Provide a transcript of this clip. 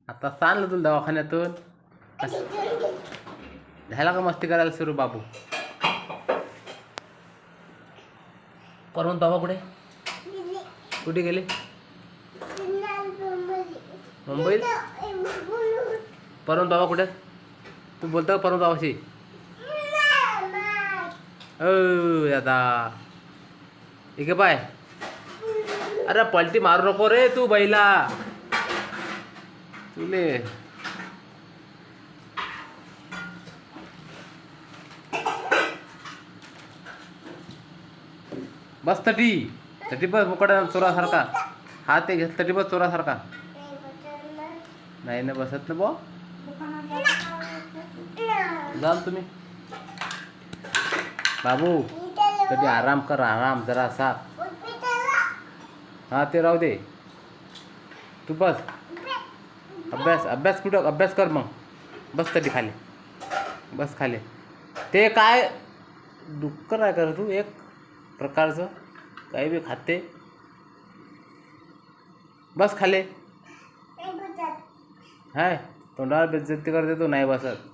आता चाललं तुला दवाखान्यातून. झाला का मस्ती करायला सुरू बाबू? परवून बाबा कुठे कुठे गेले? मुंबईत. परवून बाबा कुठे? तू बोलतो का परवून बाबाशी? दादा इके पाय. अरे पलटी मारू नको रे तू बैला. तुले बस तटी बस मुकडा चोरासारखा. हा ते घेत तटी बस चोरासारखा. नाही ना बसत ना बो. जाल तुम्ही बाबू. तटी आराम कर, आराम जरा सा. हा ते राहू दे. तू बस. अभ्यास कुठं अभ्यास कर मग. बस तटी खाली. बस खाली. ते काय डुक्कर आहे कर तू एक प्रकारचं. काही बी खाते. बस खाले. हाय तोंडावर बेइज्जती करते तू नाही बसत.